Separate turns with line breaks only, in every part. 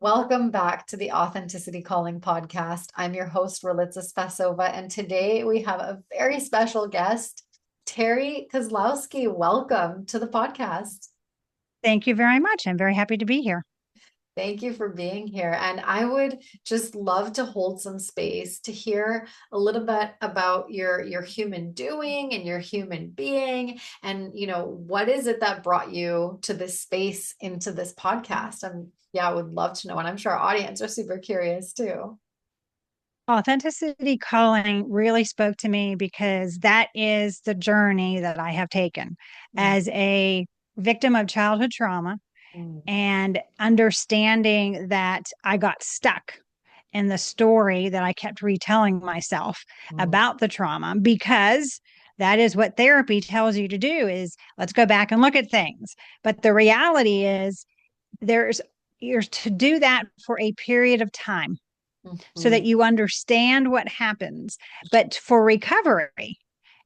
Welcome back to the Authenticity Calling podcast. I'm your host, Ralitza, and today we have a very special guest, Terri Kozlowski. Welcome to the podcast.
Thank you very much. I'm very happy to be here.
Thank you for being here. And I would just love to hold some space to hear a little bit about your human doing and your human being. And, what is it that brought you to this space into this podcast? Yeah, I would love to know. And I'm sure our audience are super curious too.
Authenticity calling really spoke to me because that is the journey that I have taken
Mm,
as a victim of childhood trauma
mm,
and understanding that I got stuck in the story that I kept retelling myself
mm,
about the trauma because that is what therapy tells you to do is let's go back and look at things. But the reality is there's you're to do that for a period of time so
mhm,
that you understand what happens, but for recovery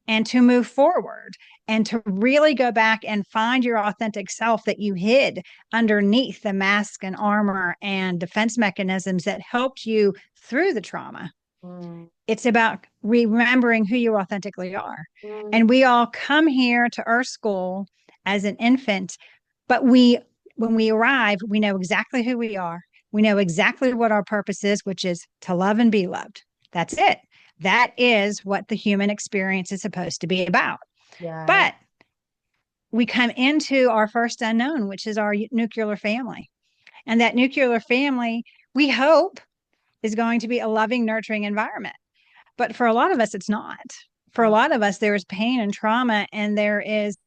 and to move forward and to really go back and find your authentic self that you hid underneath the mask and armor and defense mechanisms that helped you through the trauma.
mm,
It's about remembering who you authentically are.
mm,
And we all come here to Earth School as an infant, but when we arrive, we know exactly who we are. We know exactly what our purpose is, which is to love and be loved. That's it. That is what the human experience is supposed to be about.
yeah.
But we come into our first unknown, which is our nuclear family. And that nuclear family, we hope, is going to be a loving, nurturing environment. But for a lot of us, it's not. For a lot of us, there is pain and trauma, and there is,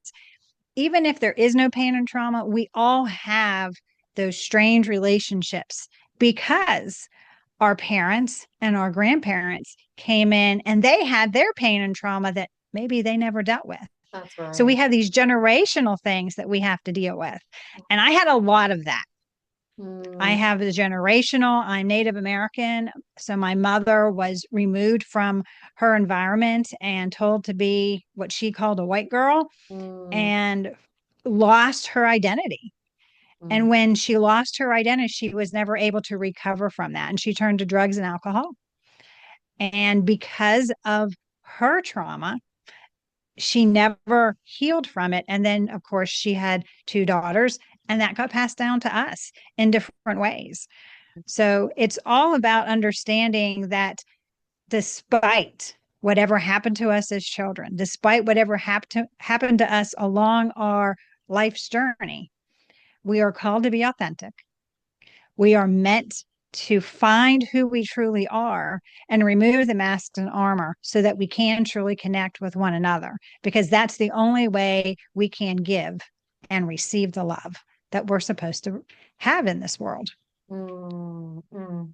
even if there is no pain and trauma, we all have those strange relationships because our parents and our grandparents came in and they had their pain and trauma that maybe they never dealt with.
That's
So we
right.
have these generational things that we have to deal with. And I had a lot of that. I
Mm,
have the generational, I'm Native American. So my mother was removed from her environment and told to be what she called a white girl
mm,
and lost her identity.
mm,
And when she lost her identity, she was never able to recover from that. And she turned to drugs and alcohol. And because of her trauma, she never healed from it. And then, of course, she had two daughters, and that got passed down to us in different ways. So it's all about understanding that despite whatever happened to us as children, despite whatever happened to us along our life's journey, we are called to be authentic. We are meant to find who we truly are and remove the masks and armor so that we can truly connect with one another, because that's the only way we can give and receive the love that we're supposed to have in this world.
mm.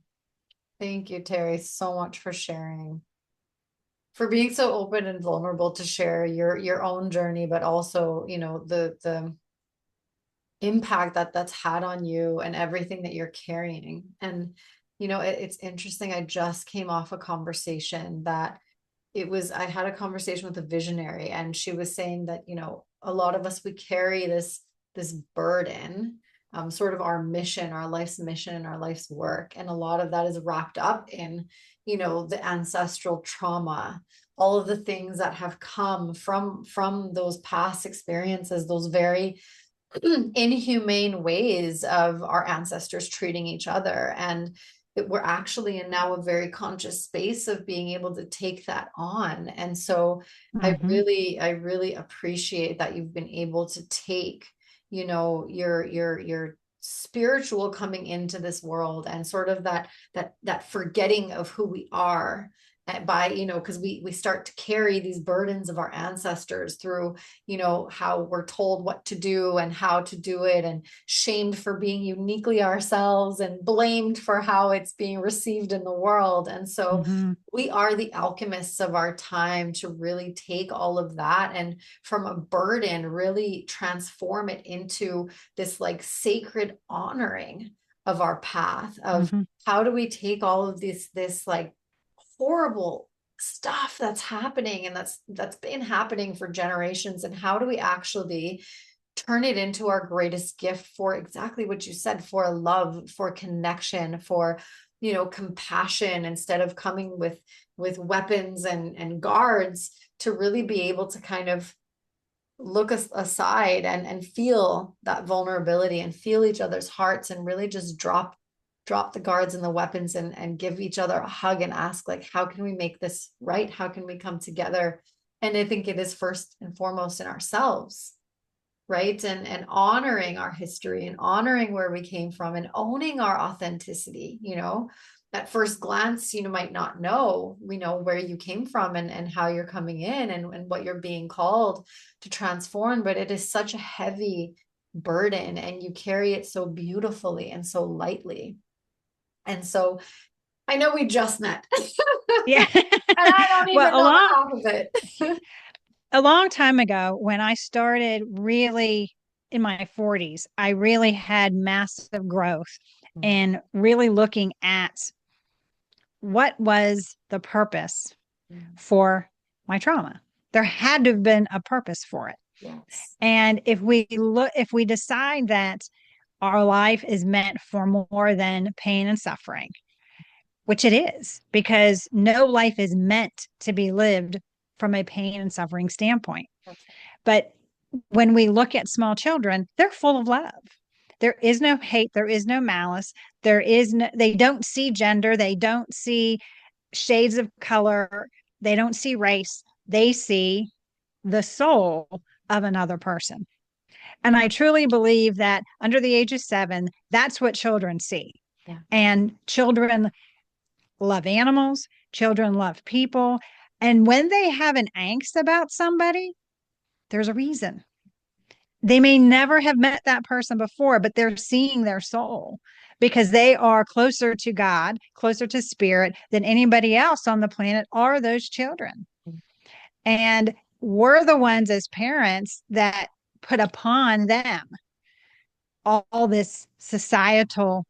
Thank you, Terri, so much for sharing, for being so open and vulnerable to share your own journey, but also, the impact that that's had on you and everything that you're carrying. And, it's interesting. I just came off a conversation that I had a conversation with a visionary, and she was saying that, a lot of us, we carry this burden, sort of our mission, our life's mission, our life's work. And a lot of that is wrapped up in, the ancestral trauma, all of the things that have come from those past experiences, those very inhumane ways of our ancestors treating each other. And we're actually in now a very conscious space of being able to take that on. And so
Mm-hmm.
I really appreciate that you've been able to take, your spiritual coming into this world and sort of that forgetting of who we are, by, because we start to carry these burdens of our ancestors through, how we're told what to do and how to do it, and shamed for being uniquely ourselves and blamed for how it's being received in the world. And so
Mm-hmm.
we are the alchemists of our time to really take all of that and from a burden, really transform it into this like sacred honoring of our path of
Mm-hmm.
how do we take all of this like horrible stuff that's happening and that's been happening for generations, and how do we actually turn it into our greatest gift for exactly what you said, for love, for connection, for, compassion, instead of coming with weapons and guards, to really be able to kind of look aside and feel that vulnerability and feel each other's hearts, and really just drop the guards and the weapons, and give each other a hug and ask, like, how can we make this right? How can we come together? And I think it is first and foremost in ourselves, right? And honoring our history, and honoring where we came from, and owning our authenticity. At first glance, might not know, where you came from, and how you're coming in, and what you're being called to transform. But it is such a heavy burden, and you carry it so beautifully and so lightly. And so I know we just met, and
Yeah.
I don't
Well,
even know half of it.
a long time ago, when I started really in my 40s, I really had massive growth and really looking at what was the purpose for my trauma. There had to have been a purpose for it.
Yes.
And if we decide that our life is meant for more than pain and suffering, which it is, because no life is meant to be lived from a pain and suffering standpoint. But when we look at small children, they're full of love. There is no hate, there is no malice, they don't see gender, they don't see shades of color, they don't see race, they see the soul of another person. And I truly believe that under the age of 7, that's what children see.
Yeah.
And children love animals, children love people. And when they have an angst about somebody, there's a reason. They may never have met that person before, but they're seeing their soul because they are closer to God, closer to spirit than anybody else on the planet are those children. And we're the ones as parents that put upon them all this societal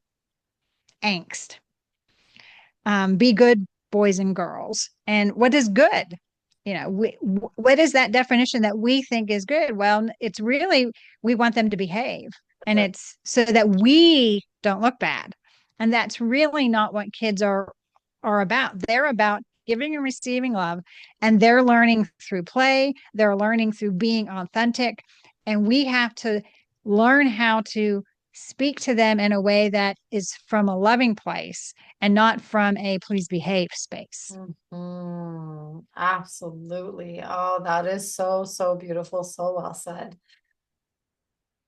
angst. Be good boys and girls. And what is good? What is that definition that we think is good? Well, it's really, we want them to behave, and it's so that we don't look bad. And that's really not what kids are about. They're about giving and receiving love, and they're learning through play, they're learning through being authentic, and we have to learn how to speak to them in a way that is from a loving place and not from a please behave space.
Absolutely. Oh, that is so, so beautiful. So well said.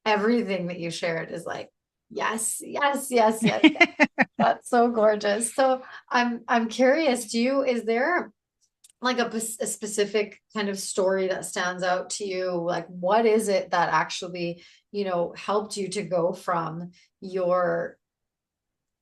Everything that you shared is like, yes, yes, yes, yes. That's so gorgeous. So I'm curious, is there like a specific kind of story that stands out to you? Like, what is it that actually, helped you to go from your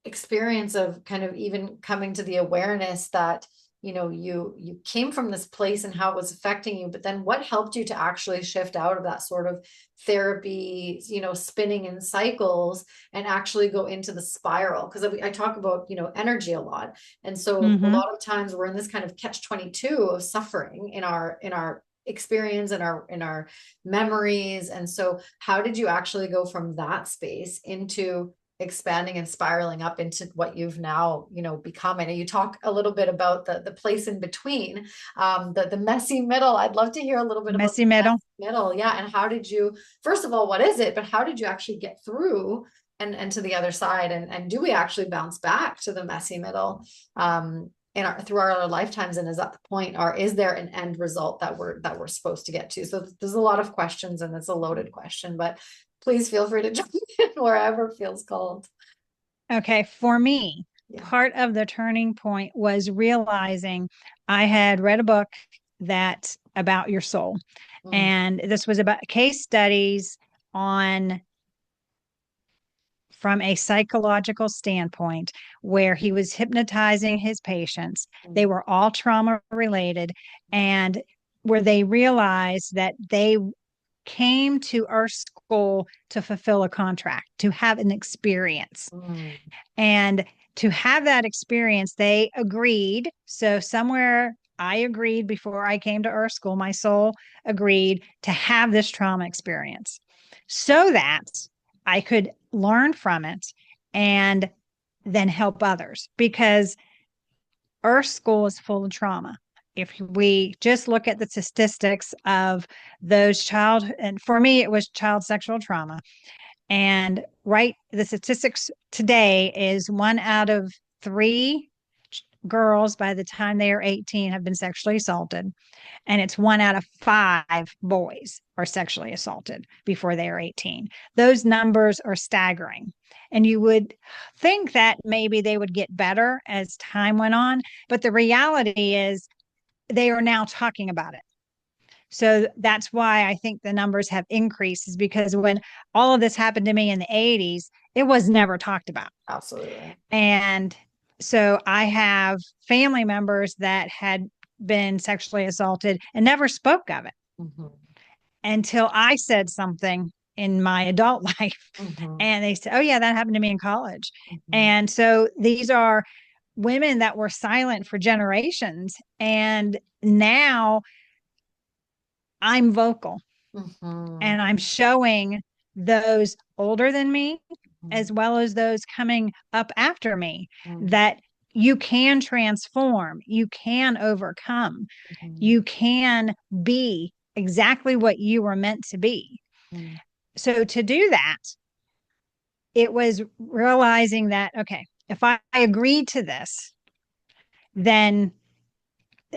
experience of kind of even coming to the awareness that, you came from this place and how it was affecting you, but then what helped you to actually shift out of that sort of therapy, spinning in cycles, and actually go into the spiral? Because I talk about, energy a lot. And so a lot of times we're in this kind of catch 22 of suffering in our experience and in our memories. And so how did you actually go from that space into expanding and spiraling up into what you've now, become? I know you talk a little bit about the place in between, the messy middle. I'd love to hear a little bit about
Messy
the
middle.
messy middle. Yeah. And how did you, first of all, what is it, but how did you actually get through and to the other side? And do we actually bounce back to the messy middle, through our lifetimes? And is that the point, or is there an end result that we're supposed to get to? So there's a lot of questions, and it's a loaded question, but please feel free to jump in wherever feels called.
Okay, for me, part of the turning point was realizing I had read a book that about your soul. And this was about case studies on from a psychological standpoint, where he was hypnotizing his patients. They were all trauma related, and where they realized that they came to Earth School to fulfill a contract, to have an experience. And to have that experience, they agreed. So somewhere I agreed before I came to Earth School, my soul agreed to have this trauma experience. so that I could learn from it and then help others, because our school is full of trauma. If we just look at the statistics of those child, and for me, it was child sexual trauma. And right, the statistics today is 1 out of 3 girls by the time they are 18 have been sexually assaulted. And it's 1 out of 5 boys are sexually assaulted before they are 18. Those numbers are staggering. And you would think that maybe they would get better as time went on. But the reality is they are now talking about it. So that's why I think the numbers have increased, is because when all of this happened to me in the 80s, it was never talked about.
Absolutely.
And so I have family members that had been sexually assaulted and never spoke of it until I said something in my adult life. And they said, oh, yeah, that happened to me in college. And so these are women that were silent for generations. And now I'm vocal and I'm showing those older than me, as well as those coming up after me, that you can transform, you can overcome, you can be exactly what you were meant to be. So to do that, it was realizing that, okay, if I agreed to this, then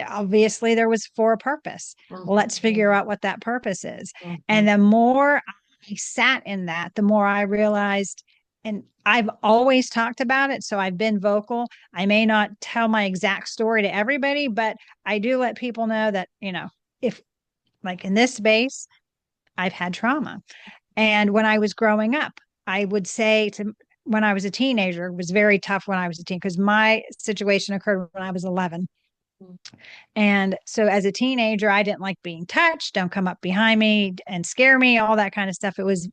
obviously there was for a purpose. Well, let's figure out what that purpose is. And the more I sat in that, the more I realized, and I've always talked about it, so I've been vocal. I may not tell my exact story to everybody, but I do let people know that, if like in this space, I've had trauma. And when I was growing up, I would say to when I was a teenager, it was very tough when I was a teen, because my situation occurred when I was 11. And so as a teenager, I didn't like being touched. Don't come up behind me and scare me, all that kind of stuff. It was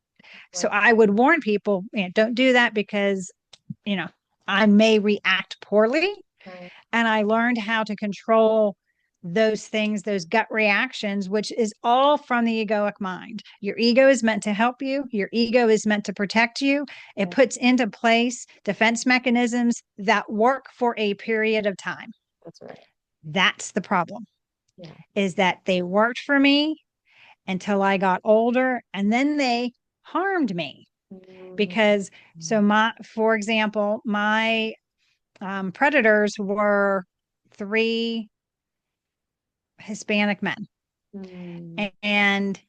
so I would warn people, don't do that, because, I may react poorly. And I learned how to control those things, those gut reactions, which is all from the egoic mind. Your ego is meant to help you. Your ego is meant to protect you. It puts into place defense mechanisms that work for a period of time.
That's right.
That's the problem, is that they worked for me until I got older, and then they harmed me. Because, for example, my predators were 3 Hispanic men. And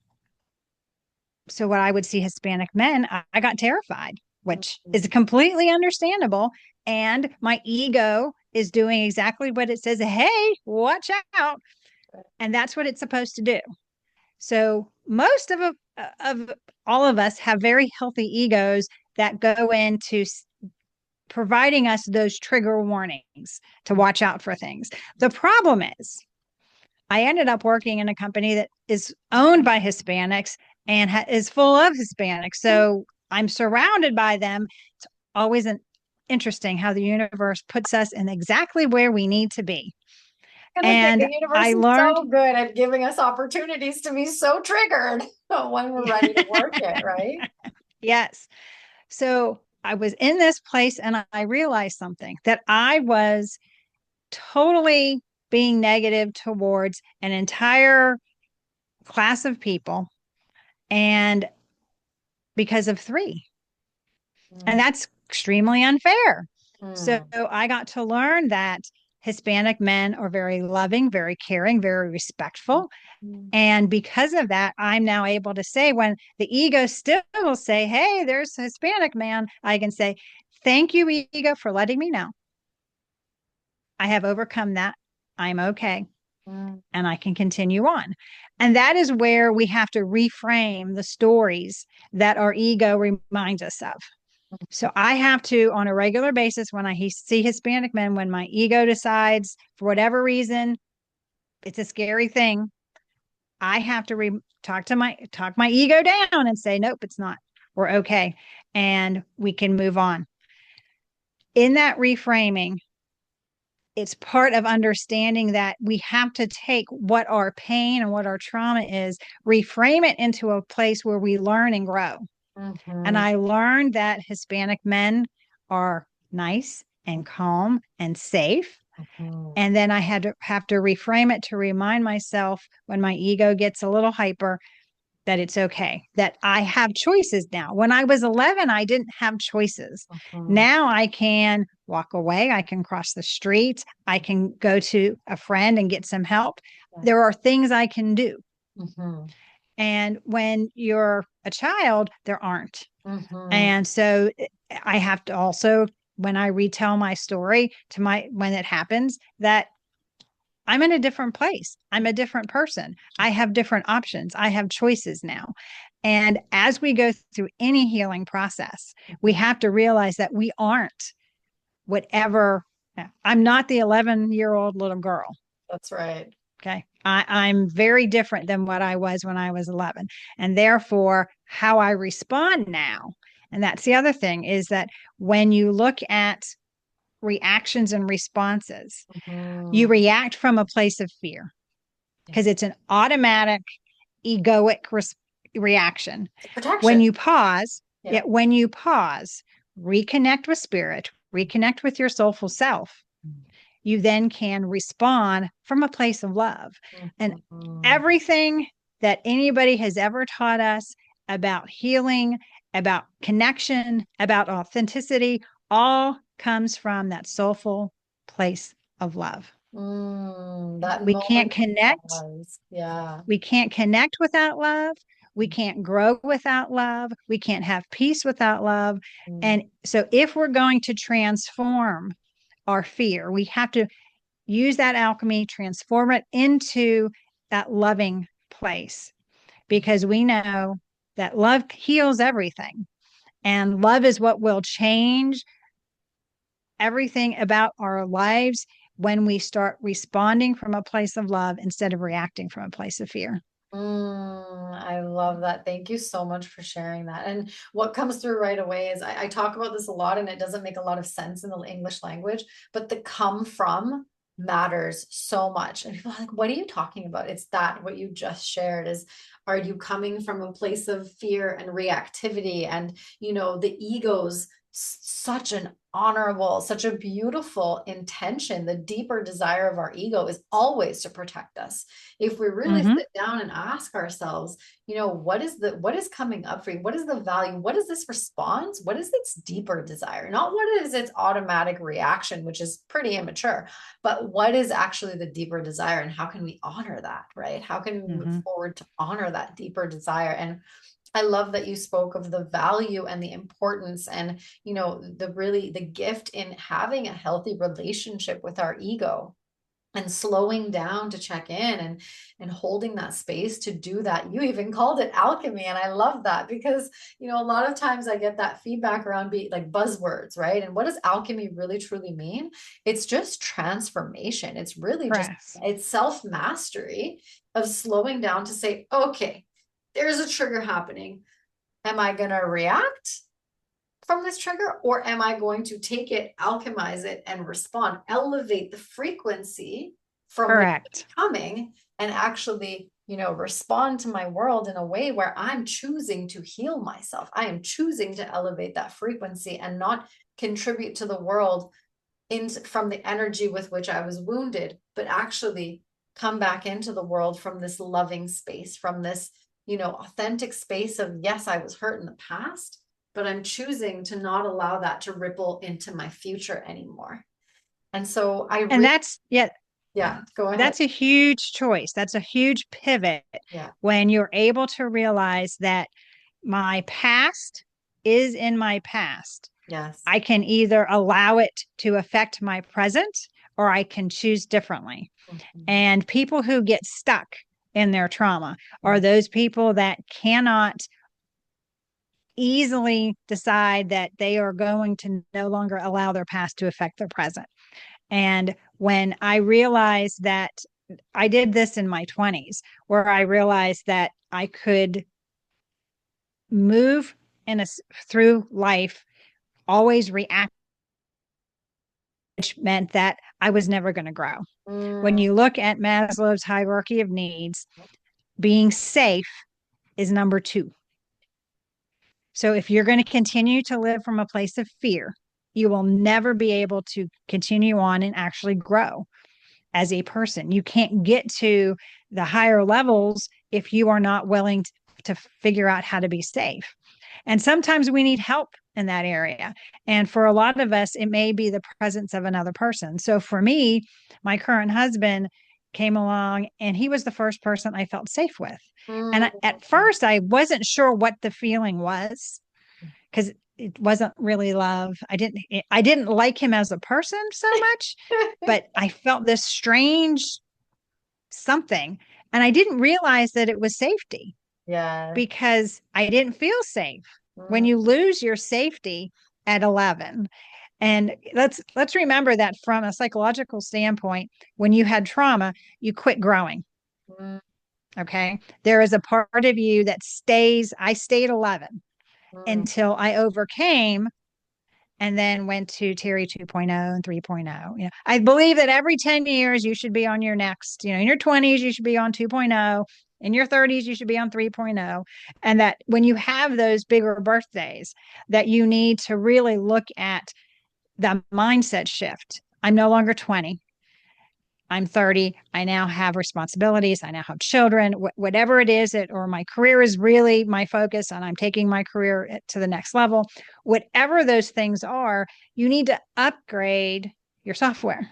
so when I would see Hispanic men, I got terrified, which is completely understandable. And my ego is doing exactly what it says. Hey, watch out. And that's what it's supposed to do. So most of all of us have very healthy egos that go into providing us those trigger warnings to watch out for things. The problem is, I ended up working in a company that is owned by Hispanics and is full of Hispanics. So I'm surrounded by them. It's always interesting how the universe puts us in exactly where we need to be.
And the universe is so good at giving us opportunities to be so triggered when we're ready to work it, right?
Yes. So I was in this place and I realized something, that I was totally being negative towards an entire class of people, and because of 3. And that's extremely unfair. So I got to learn that Hispanic men are very loving, very caring, very respectful. And because of that, I'm now able to say, when the ego still will say, hey, there's a Hispanic man, I can say, thank you, ego, for letting me know. I have overcome that. I'm okay. And I can continue on. And that is where we have to reframe the stories that our ego reminds us of. So I have to, on a regular basis, when I see Hispanic men, when my ego decides for whatever reason, it's a scary thing, I have to talk my ego down and say, nope, it's not. We're okay. And we can move on. In that reframing, it's part of understanding that we have to take what our pain and what our trauma is, reframe it into a place where we learn and grow. And
Mm-hmm.
I learned that Hispanic men are nice and calm and safe.
Mm-hmm.
And then I had to have to reframe it to remind myself when my ego gets a little hyper that it's okay, that I have choices now. When I was 11, I didn't have choices.
Mm-hmm.
Now I can walk away, I can cross the street, I can go to a friend and get some help.
Yeah.
There are things I can do.
Mm-hmm.
And when you're a child, there aren't.
Mm-hmm.
And so I have to also, when I retell my story to my, when it happens, that I'm in a different place. I'm a different person. I have different options. I have choices now. And as we go through any healing process, we have to realize that we aren't whatever. I'm not the 11-year-old little girl.
That's right.
Okay. I'm very different than what I was when I was 11. And therefore, how I respond now. And that's the other thing is that when you look at reactions and responses, you
Mm-hmm.
react from a place of fear
Yeah.
because it's an automatic egoic reaction.
It's protection.
When you pause,
Yeah.
when you pause, reconnect with spirit, reconnect with your soulful self, you then can respond from a place of love. And
Mm-hmm.
everything that anybody has ever taught us about healing, about connection, about authenticity, all comes from that soulful place of love.
That
We can't
moment of
connect.
pause. Yeah.
We can't connect without love. We can't grow without love. We can't have peace without love.
Mm-hmm.
And so, if we're going to transform our fear, we have to use that alchemy, transform it into that loving place because we know that love heals everything. And love is what will change everything about our lives when we start responding from a place of love instead of reacting from a place of fear.
I love that. Thank you so much for sharing that. And what comes through right away is I talk about this a lot and it doesn't make a lot of sense in the English language, but the come from matters so much. And people are like, what are you talking about? It's that what you just shared is, are you coming from a place of fear and reactivity? And, the ego's such an honorable, such a beautiful intention. The deeper desire of our ego is always to protect us. If we really
Mm-hmm.
sit down and ask ourselves, what is coming up for you? What is the value? What is this response? What is its deeper desire? Not what is its automatic reaction, which is pretty immature, but what is actually the deeper desire and how can we honor that, right? How can we move
Mm-hmm.
forward to honor that deeper desire? And I love that you spoke of the value and the importance and, the gift in having a healthy relationship with our ego and slowing down to check in and holding that space to do that. You even called it alchemy, and I love that because a lot of times I get that feedback around being like buzzwords, right? And what does alchemy really truly mean? It's just transformation. It's really just
Correct.
it's self mastery of slowing down to say, okay, there's a trigger happening. Am I going to react from this trigger, or am I going to take it, alchemize it, and respond, elevate the frequency from which it's
Correct.
coming, and actually, respond to my world in a way where I'm choosing to heal myself. I am choosing to elevate that frequency and not contribute to the world from the energy with which I was wounded, but actually come back into the world from this loving space, from this, authentic space of, yes, I was hurt in the past, but I'm choosing to not allow that to ripple into my future anymore. And so I
And
really,
that's, yeah,
yeah, go ahead.
that's a huge choice. That's a huge pivot
Yeah.
when you're able to realize that my past is in my past.
Yes.
I can either allow it to affect my present or I can choose differently.
Mhm.
And people who get stuck in their trauma are those people that cannot easily decide that they are going to no longer allow their past to affect their present. And when I realized that I did this in my 20s, where I realized that I could move through life always react which meant that I was never going to grow. When
Mm,
you look at Maslow's hierarchy of needs, being safe is number two. So if you're going to continue to live from a place of fear, you will never be able to continue on and actually grow as a person. You can't get to the higher levels if you are not willing to figure out how to be safe. And sometimes we need help in that area. And for a lot of us, it may be the presence of another person. So for me, my current husband came along and he was the first person I felt safe with. And at
mm.
first, I wasn't sure what the feeling was because it wasn't really love. I didn't like him as a person so much, but I felt this strange something. And I didn't realize that it was safety
Yeah.
because I didn't feel safe. When
Mm,
you lose your safety at 11, and let's remember that from a psychological standpoint, when you had trauma, you quit growing.
mm,
Okay. There is a part of you that stays, I stayed 11
mm.
until I overcame and then went to Terri 2.0 and 3.0. I believe that every 10 years you should be on your next, in your 20s, you should be on 2.0. In your 30s, you should be on 3.0. And that when you have those bigger birthdays, that you need to really look at the mindset shift. I'm no longer 20. I'm 30. I now have responsibilities. I now have children, whatever it is that, or my career is really my focus and I'm taking my career to the next level. Whatever those things are, you need to upgrade your software.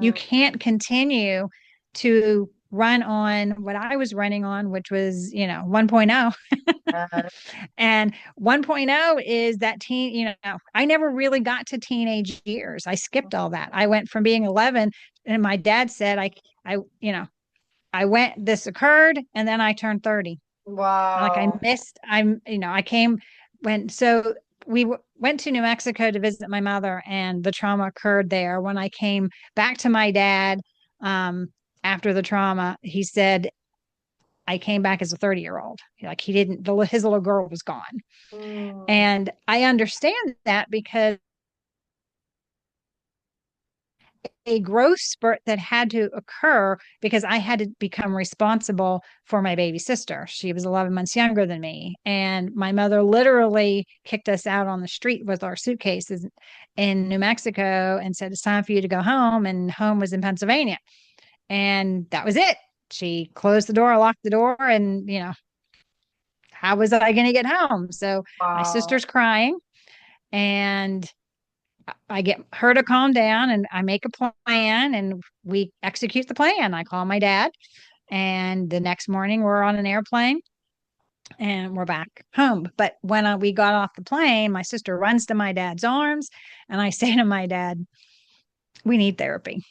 You
Mm.
can't continue to run on what I was running on, which was, 1.0.
Yeah.
And 1.0 is that I never really got to teenage years. I skipped all that. I went from being 11 and my dad said this occurred and then I turned 30. Like I
Wow.
missed, I came when, so went to New Mexico to visit my mother and the trauma occurred there. When I came back to my dad, um, after the trauma, he said, I came back as a 30-year-old. Like he didn't, his little girl was gone.
Mm,
And I understand that because a growth spurt that had to occur because I had to become responsible for my baby sister. She was 11 months younger than me. And my mother literally kicked us out on the street with our suitcases in New Mexico and said, it's time for you to go home. And home was in Pennsylvania. And that was it. She closed the door, locked the door, and, how was I going to get home? So my
wow.
sister's crying and I get her to calm down and I make a plan and we execute the plan. I call my dad and the next morning we're on an airplane and we're back home. But when we got off the plane, my sister runs to my dad's arms and I say to my dad, we need therapy.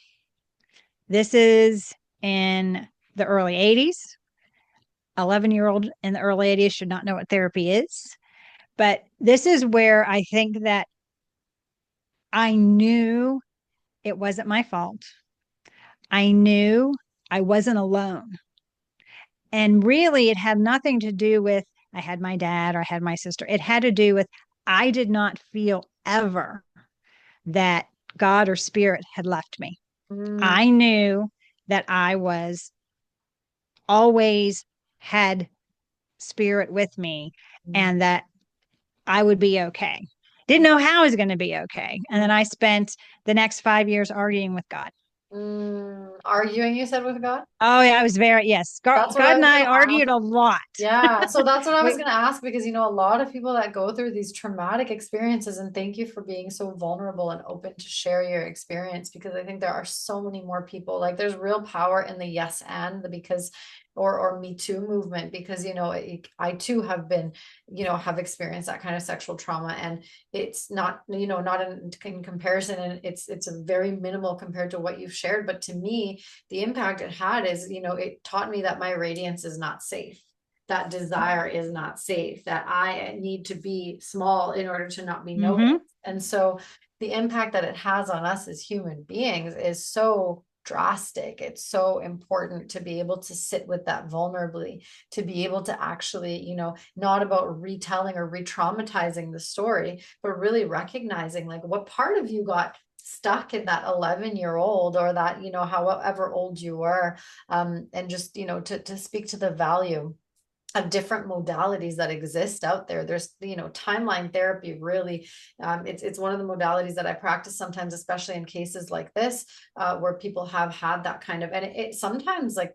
This is in the early 80s. 11-year-old in the early 80s should not know what therapy is. But this is where I think that I knew it wasn't my fault. I knew I wasn't alone. And really, it had nothing to do with I had my dad or I had my sister. It had to do with I did not feel ever that God or spirit had left me.
Mm,
I knew that I was always had spirit with me
mm,
and that I would be okay. Didn't know how I was going to be okay. And
mm,
then I spent the next 5 years arguing with God.
Arguing, you said, with God?
Oh, yeah, I was yes. God,
That's what
God
I
and
was
I
gonna ask.
argued a lot.
Yeah, so that's what I was
we,
gonna ask because a lot of people that go through these traumatic experiences, and thank you for being so vulnerable and open to share your experience because I think there are so many more people. Like there's real power in the yes and the because or Me Too movement because I too have been, have experienced that kind of sexual trauma and it's not, not in comparison and it's a very minimal compared to what you've shared. But to me, the impact it had is, it taught me that my radiance is not safe, that desire is not safe, that I need to be small in order to not be noticed.
mm-hmm,
And so the impact that it has on us as human beings is so drastic. It's so important to be able to sit with that vulnerably, to be able to actually, not about retelling or re-traumatizing the story, but really recognizing like what part of you got stuck in that 11-year-old or that, however old you were. And just, to speak to the value of different modalities that exist out there. There's, timeline therapy really, it's one of the modalities that I practice sometimes, especially in cases like this, where people have had that kind of, and it sometimes like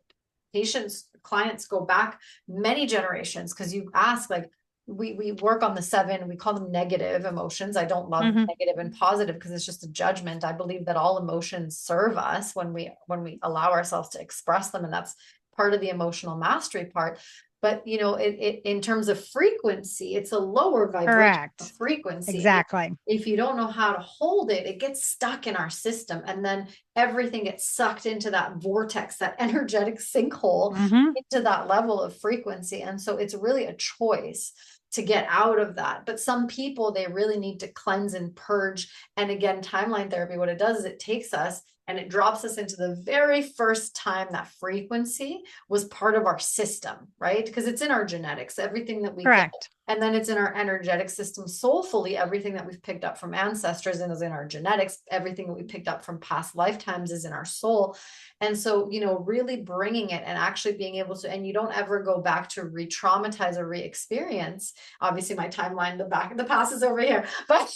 clients go back many generations, because you ask like, we work on the 7, we call them negative emotions. I don't love
Mm-hmm.
negative and positive because it's just a judgment. I believe that all emotions serve us when we allow ourselves to express them, and that's part of the emotional mastery part. But in terms of frequency, it's a lower vibration
Correct.
frequency.
Exactly.
If you don't know how to hold it, it gets stuck in our system, and then everything gets sucked into that vortex, that energetic sinkhole,
Mm-hmm.
into that level of frequency. And so it's really a choice to get out of that. But some people, they really need to cleanse and purge. And again, timeline therapy, what it does is it takes us and it drops us into the very first time that frequency was part of our system, right? Because it's in our genetics, everything that we get.
Correct.
And then it's in our energetic system soulfully. Everything that we've picked up from ancestors and is in our genetics. Everything that we picked up from past lifetimes is in our soul. And so, really bringing it and actually being able to, and you don't ever go back to re-traumatize or re-experience. Obviously my timeline, the past is over here, but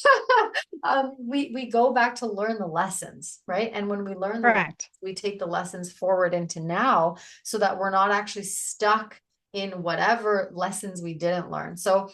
we go back to learn the lessons, right? And when we learn the lessons,
Correct.
we take the lessons forward into now, so that we're not actually stuck in whatever lessons we didn't learn. So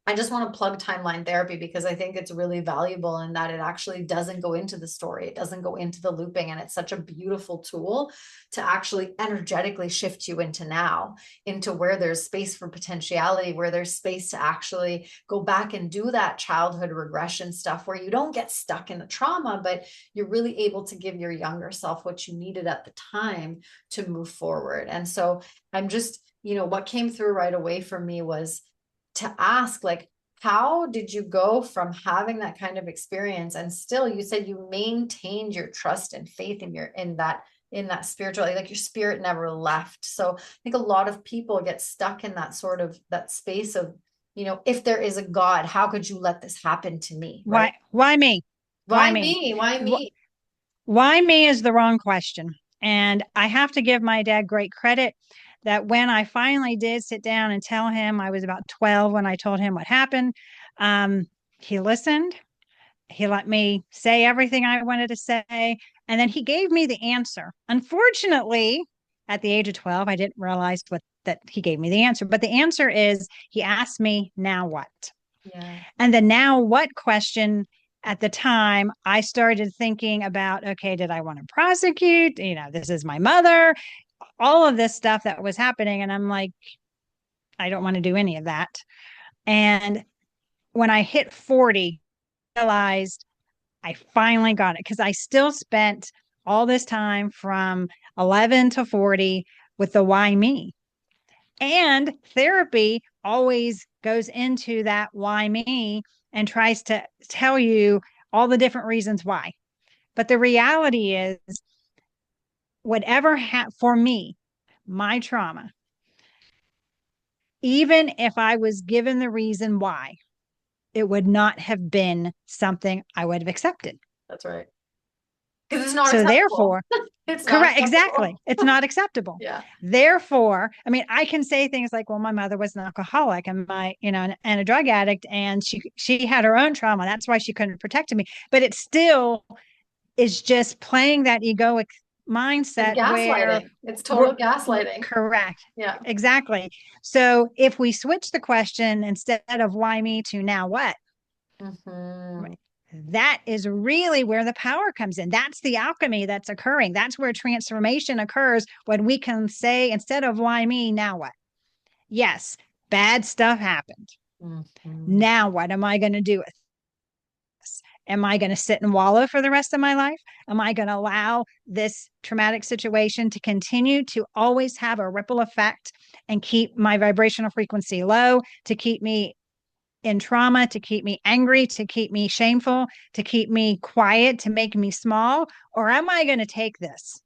I just want to plug timeline therapy because I think it's really valuable in that it actually doesn't go into the story. It doesn't go into the looping. And it's such a beautiful tool to actually energetically shift you into now, into where there's space for potentiality, where there's space to actually go back and do that childhood regression stuff where you don't get stuck in the trauma, but you're really able to give your younger self what you needed at the time to move forward. And so I'm just, what came through right away for me was to ask, like, how did you go from having that kind of experience and still, you said you maintained your trust and faith in that spiritual, like your spirit never left. So I think a lot of people get stuck in that sort of that space of, if there is a God, how could you let this happen to me, right?
Why me? Why
Why
me?
me? Why
Wh-
me?
Why me is the wrong question. And I have to give my dad great credit that when I finally did sit down and tell him, I was about 12 when I told him what happened, um, he listened. He let me say everything I wanted to say. And then he gave me the answer. Unfortunately, at the age of 12, I didn't realize that he gave me the answer. But the answer is he asked me, now what?
Yeah.
And the now what question, at the time, I started thinking about, okay, did I want to prosecute? This is my mother, all of this stuff that was happening. And I'm like, I don't want to do any of that. And when I hit 40, I realized I finally got it, because I still spent all this time from 11 to 40 with the why me. And therapy always goes into that why me and tries to tell you all the different reasons why. But the reality is, for me, my trauma, even if I was given the reason why, it would not have been something I would have accepted.
That's right. Because it's not
So
acceptable.
therefore,
It's not
correct, exactly.
acceptable.
It's not acceptable.
Yeah.
Therefore, I mean, I can say things like, well, my mother was an alcoholic and and a drug addict, and she had her own trauma. That's why she couldn't protect me. But it still is just playing that egoic
It's
mindset where
gaslighting. It's
we're
total gaslighting.
correct.
Yeah.
Exactly. So if we switch the question instead of why me to now what,
Mm-hmm.
that is really where the power comes in. That's the alchemy that's occurring. That's where transformation occurs, when we can say, instead of why me, now what? Yes, bad stuff happened.
Mm-hmm.
Now what am I going to do with this? Am I going to sit and wallow for the rest of my life? Am I going to allow this traumatic situation to continue to always have a ripple effect and keep my vibrational frequency low, to keep me in trauma, to keep me angry, to keep me shameful, to keep me quiet, to make me small? Or am I going to take this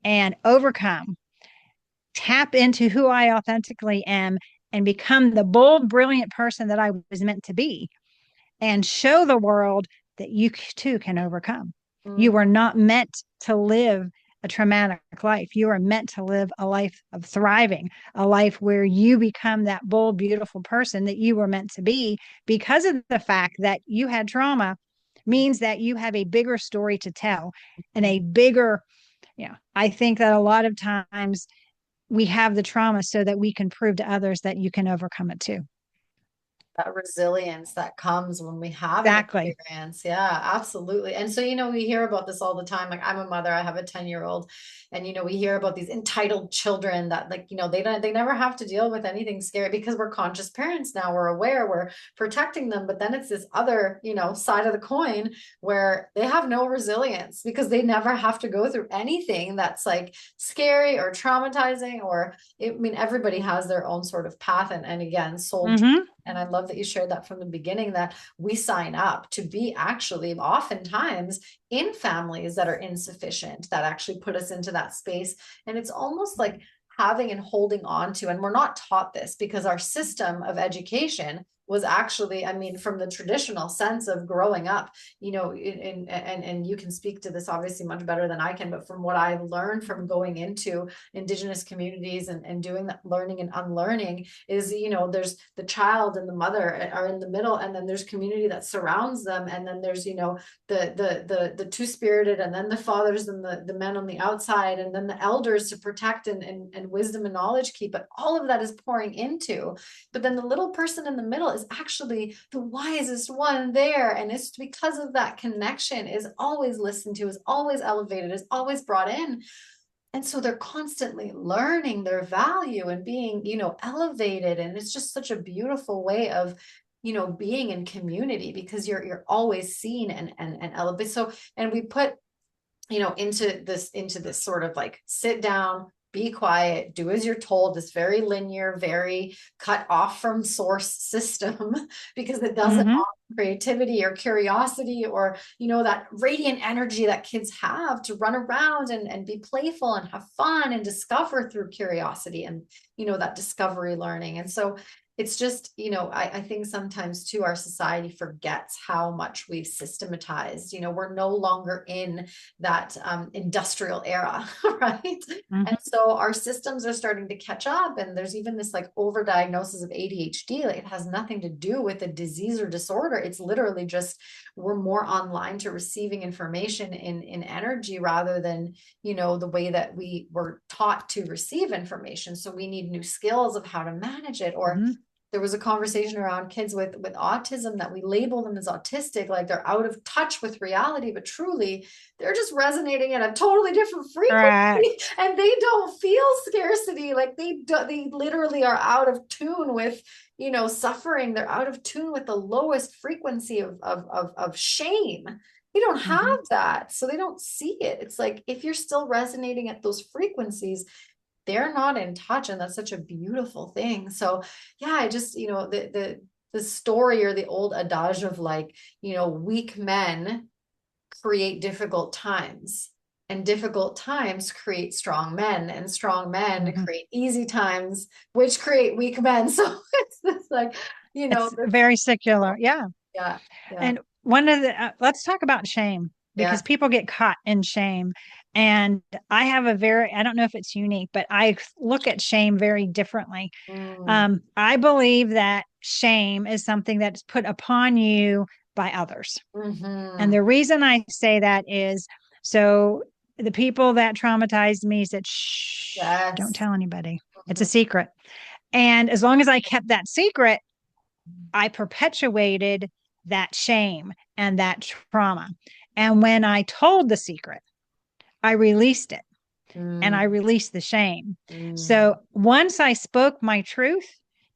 and overcome, tap into who I authentically am, and become the bold, brilliant person that I was meant to be, and show the world that you too can overcome. You
Mm.
are not meant to live a traumatic life. You are meant to live a life of thriving, a life where you become that bold, beautiful person that you were meant to be because of the fact that you had trauma means that you have a bigger story to tell and a bigger, I think that a lot of times we have the trauma so that we can prove to others that you can overcome it too.
That resilience that comes when we have an
Exactly.
experience. Yeah, absolutely. And so, we hear about this all the time. Like, I'm a mother, I have a 10-year-old, and we hear about these entitled children that, like, they never have to deal with anything scary because we're conscious parents now. We're aware, we're protecting them. But then it's this other, side of the coin where they have no resilience because they never have to go through anything that's like scary or traumatizing, or everybody has their own sort of path and again, soul.
Mm-hmm.
And I love that you shared that from the beginning, that we sign up to be actually oftentimes in families that are insufficient, that actually put us into that space. And it's almost like having and holding on to, and we're not taught this because our system of education was actually, from the traditional sense of growing up, and you can speak to this obviously much better than I can, but from what I've learned from going into Indigenous communities and doing that learning and unlearning is, there's the child and the mother are in the middle, and then there's community that surrounds them, and then there's, the two-spirited, and then the fathers and the men on the outside, and then the elders to protect and wisdom and knowledge keep. But all of that is pouring into, but then the little person in the middle is actually the wisest one there. And it's because of that connection is always listened to, is always elevated, is always brought in. And so they're constantly learning their value and being, elevated. And it's just such a beautiful way of, being in community, because you're always seen and elevated. So, and we put, into this sort of like sit down, be quiet, do as you're told, this very linear, very cut off from source system, because it doesn't
Mm-hmm.
offer creativity or curiosity or, that radiant energy that kids have to run around and be playful and have fun and discover through curiosity and, that discovery learning. And so it's just, I think sometimes too, our society forgets how much we've systematized. We're no longer in that industrial era, right?
Mm-hmm.
And so our systems are starting to catch up. And there's even this like overdiagnosis of ADHD. Like, it has nothing to do with a disease or disorder. It's literally just we're more online to receiving information in energy rather than, the way that we were taught to receive information. So we need new skills of how to manage it. Or
Mm-hmm.
there was a conversation around kids with autism that we label them as autistic, like they're out of touch with reality, but truly they're just resonating at a totally different frequency
Correct.
and they don't feel scarcity. Like they literally are out of tune with, suffering. They're out of tune with the lowest frequency of shame. They don't have
Mm-hmm.
that. So they don't see it. It's like, if you're still resonating at those frequencies, they're not in touch, and that's such a beautiful thing. So yeah, I just, the story or the old adage of like, weak men create difficult times, and difficult times create strong men, and strong men
Mm-hmm.
create easy times, which create weak men. So it's like,
It's
this,
very secular. Yeah.
yeah, yeah,
And one of the, let's talk about shame
yeah.
because people get caught in shame. And I have a very, I don't know if it's unique, but I look at shame very differently.
Mm,
I believe that shame is something that's put upon you by others. And
mm-hmm.
the reason I say that is so the people that traumatized me said, shh, don't
Yes.
tell anybody. It's a
Mm-hmm.
secret. And as long as I kept that secret, I perpetuated that shame and that trauma. And when I told the secret, I released it and I
Mm,
released the shame.
mm,
So once I spoke my truth,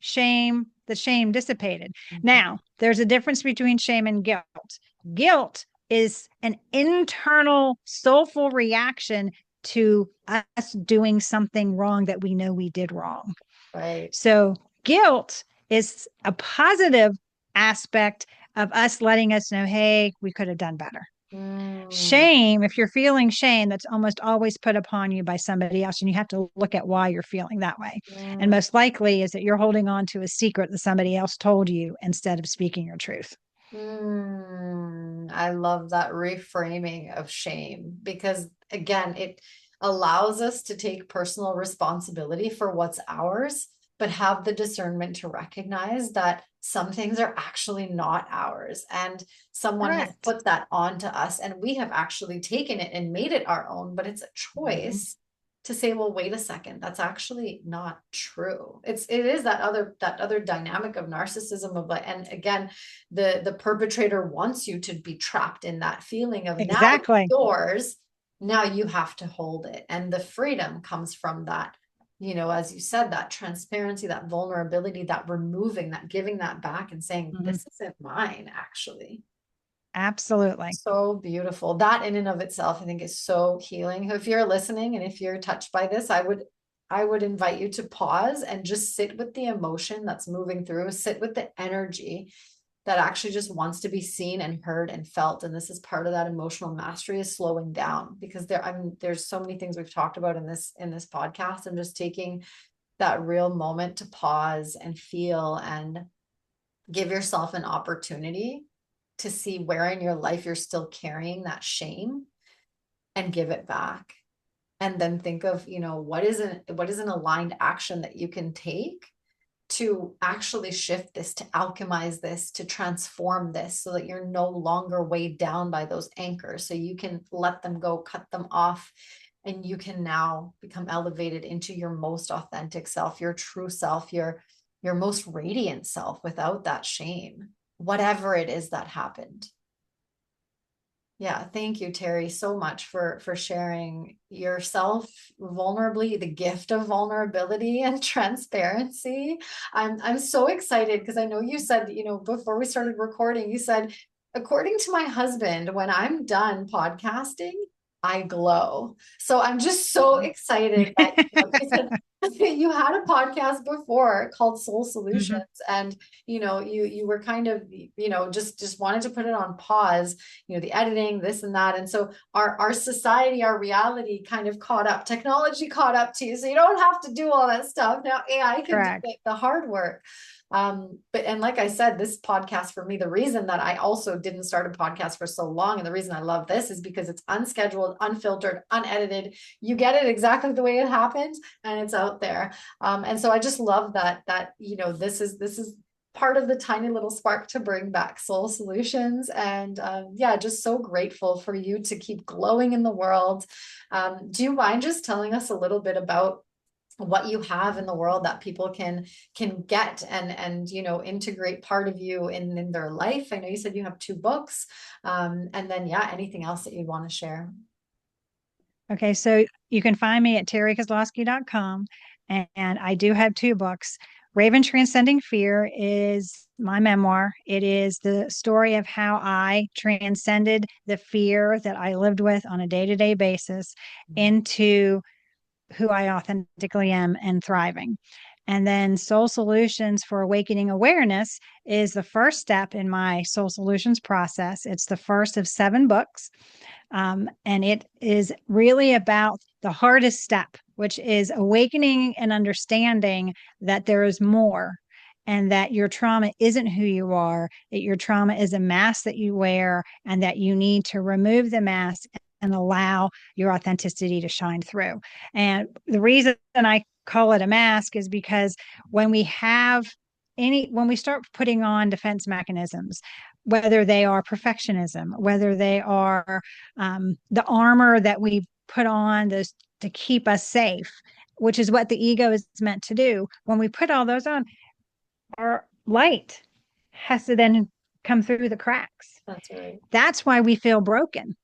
the shame dissipated.
mm-hmm.
Now, there's a difference between shame and guilt. Guilt is an internal soulful reaction to us doing something wrong that we know we did wrong.
Right.
So guilt is a positive aspect of us letting us know, hey, we could have done better.
Mm,
Shame, if you're feeling shame, that's almost always put upon you by somebody else. And you have to look at why you're feeling that way. And
mm.
most likely is that you're holding on to a secret that somebody else told you instead of speaking your truth.
I love that reframing of shame because, again, it allows us to take personal responsibility for what's ours, but have the discernment to recognize that some things are actually not ours. And someone has
Correct.
put that onto us, and we have actually taken it and made it our own, but it's a
Mhm.
choice to say, well, wait a second, that's actually not true. It is that other dynamic of narcissism of like, and again, the perpetrator wants you to be trapped in that feeling of now it's
Exactly.
yours, now you have to hold it. And the freedom comes from that, as you said, that transparency, that vulnerability, that removing, that giving that back and saying,
Mhm.
this isn't mine, actually.
Absolutely.
So beautiful. That in and of itself, I think is so healing. If you're listening and if you're touched by this, I would invite you to pause and just sit with the emotion that's moving through, sit with the energy that actually just wants to be seen and heard and felt. And this is part of that emotional mastery, is slowing down, because there's so many things we've talked about in this podcast, and just taking that real moment to pause and feel and give yourself an opportunity to see where in your life you're still carrying that shame, and give it back. And then think of, what is an aligned action that you can take to actually shift this, to alchemize this, to transform this, so that you're no longer weighed down by those anchors. So you can let them go, cut them off, and you can now become elevated into your most authentic self, your true self, your most radiant self, without that shame, whatever it is that happened. Yeah, thank you, Terri, so much for sharing yourself vulnerably, the gift of vulnerability and transparency. I'm so excited because I know you said, before we started recording, you said, according to my husband, when I'm done podcasting, I glow. So I'm just so excited that you said you had a podcast before called Soul Solutions,
Mhm.
and you were kind of, just wanted to put it on pause, the editing, this and that. And so our society, our reality kind of caught up, technology caught up to you. So you don't have to do all that stuff. Now AI can do
Correct.
the hard work. And like I said, this podcast for me, the reason that I also didn't start a podcast for so long, and the reason I love this, is because it's unscheduled, unfiltered, unedited. You get it exactly the way it happened, and it's out there. And so I just love that, this is part of the tiny little spark to bring back Soul Solutions. And yeah, just so grateful for you to keep glowing in the world. Do you mind just telling us a little bit about what you have in the world that people can get and integrate part of you in their life? I know you said you have 2 books, and then yeah, anything else that you'd want to share.
Okay, so you can find me at terrikozlowski.com, and I do have 2 books. Raven Transcending Fear is my memoir. It is the story of how I transcended the fear that I lived with on a day-to-day basis into who I authentically am and thriving. And then Soul Solutions for Awakening Awareness is the first step in my Soul Solutions process. It's the first of 7 books. And it is really about the hardest step, which is awakening and understanding that there is more, and that your trauma isn't who you are, that your trauma is a mask that you wear, and that you need to remove the mask and allow your authenticity to shine through. And the reason I call it a mask is because when we have when we start putting on defense mechanisms, whether they are perfectionism, whether they are the armor that we put on to keep us safe, which is what the ego is meant to do. When we put all those on, our light has to then come through the cracks.
That's right.
That's why we feel broken,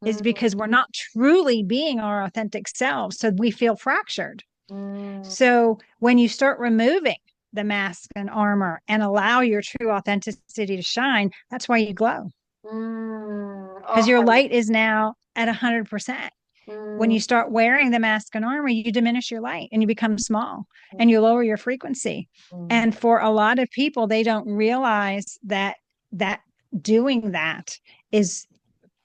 is
Mhm.
because we're not truly being our authentic selves. So we feel fractured.
Mm,
So when you start removing the mask and armor and allow your true authenticity to shine, that's why you glow, because your
oh,
light is now at 100%. When
mm,
you start wearing the mask and armor, you diminish your light and you become small and
mm,
you lower your frequency.
mm,
And for a lot of people, they don't realize that doing that is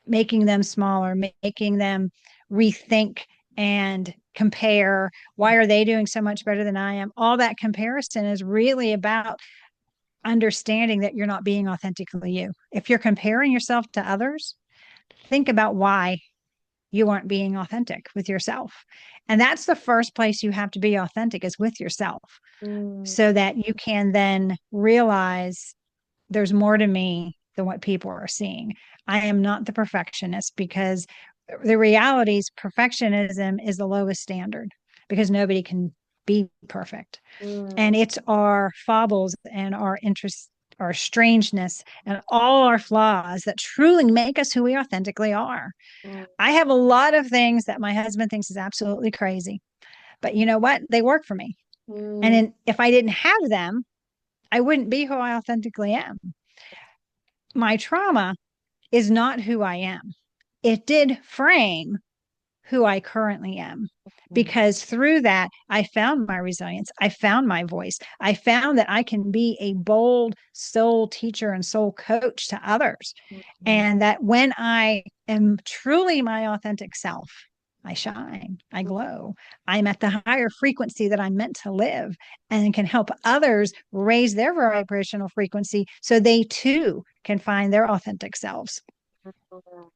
making them smaller, making them rethink and compare. Why are they doing so much better than I am? All that comparison is really about understanding that you're not being authentically you. If you're comparing yourself to others, think about why you aren't being authentic with yourself. And that's the first place you have to be authentic is with yourself
Mm,
so that you can then realize there's more to me than what people are seeing. I am not the perfectionist because the reality is perfectionism is the lowest standard because nobody can be perfect.
mm,
And it's our foibles and our interests, our strangeness, and all our flaws that truly make us who we authentically are.
mm,
I have a lot of things that my husband thinks is absolutely crazy, but you know what? They work for me. And
mm,
then if I didn't have them, I wouldn't be who I authentically am. My trauma is not who I am. It did frame who I currently am.
mm,
Because through that, I found my resilience. I found my voice. I found that I can be a bold soul teacher and soul coach to others.
mm,
And that when I am truly my authentic self, I shine, I glow. I'm at the higher frequency that I'm meant to live and can help others raise their vibrational frequency so they too can find their authentic selves.
mm.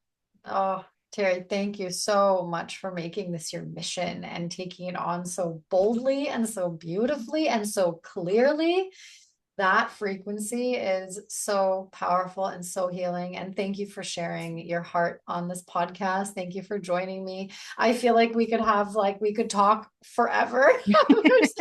Oh, Terry, thank you so much for making this your mission and taking it on so boldly and so beautifully and so clearly. That frequency is so powerful and so healing. And thank you for sharing your heart on this podcast. Thank you for joining me. I feel like we could talk forever. There's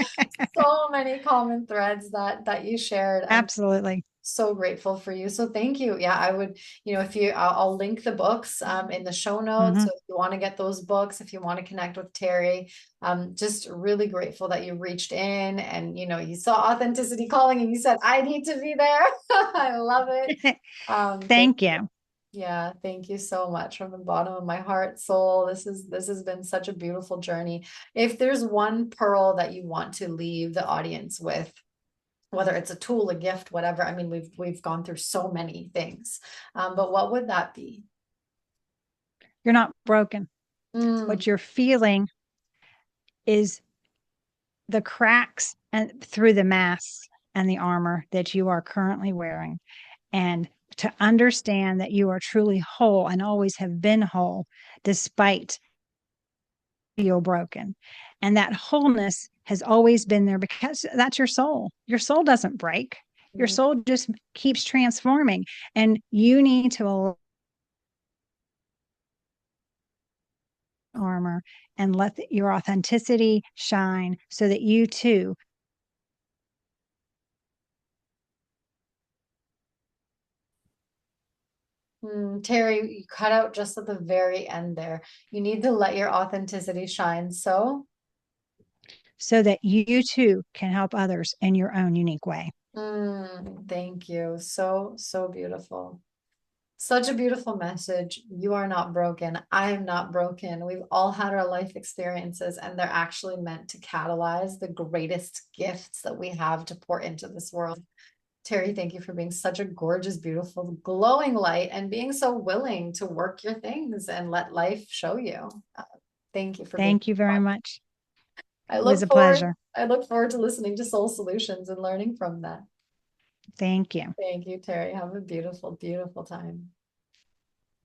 so many common threads that you shared. I'm
Absolutely.
so grateful for you. So thank you. Yeah, I would, if you, I'll link the books in the show notes.
Mm-hmm.
So if you want to get those books, if you want to connect with Terry, just really grateful that you reached in and, you saw authenticity calling and you said, I need to be there. I love it. Thank
Thank
you.
you.
Yeah, thank you so much from the bottom of my heart, soul. This has been such a beautiful journey. If there's one pearl that you want to leave the audience with, whether it's a tool, a gift, whatever. I mean, we've gone through so many things, but what would that be?
You're not broken.
Mm,
What you're feeling is the cracks and through the masks and the armor that you are currently wearing. And to understand that you are truly whole and always have been whole despite feel broken. And that wholeness has always been there because that's your soul. Your soul doesn't break. Your
mm,
soul just keeps transforming. And you need to allow armor and let your authenticity shine so that you too.
Terry, you cut out just at the very end there. You need to let your authenticity shine. So,
So that you too can help others in your own unique way.
thank you. So, so beautiful. Such a beautiful message. You are not broken. I am not broken. We've all had our life experiences, and they're actually meant to catalyze the greatest gifts that we have to pour into this world. Terry, thank you for being such a gorgeous, beautiful, glowing light and being so willing to work your things and let life show you. Thank you for being
Thank you very
fun.
much. It was a
Forward.
pleasure.
I look forward to listening to Soul Solutions and learning from that.
Thank you.
Thank you, Terry. Have a beautiful, beautiful time.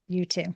You too.